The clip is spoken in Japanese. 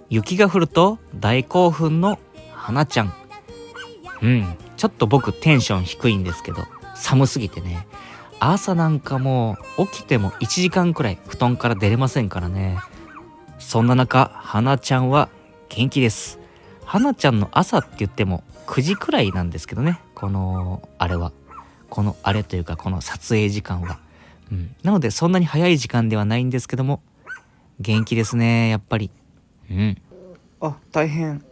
雪が降ると大興奮の花ちゃん。ちょっと僕テンション低いんですけど、寒すぎてね、朝なんかもう起きても1時間くらい布団から出れませんからね。そんな中、花ちゃんは元気です。花ちゃんの朝って言っても9時くらいなんですけどね、このあれというかこの撮影時間は。なのでそんなに早い時間ではないんですけども、元気ですね、やっぱり。あ、大変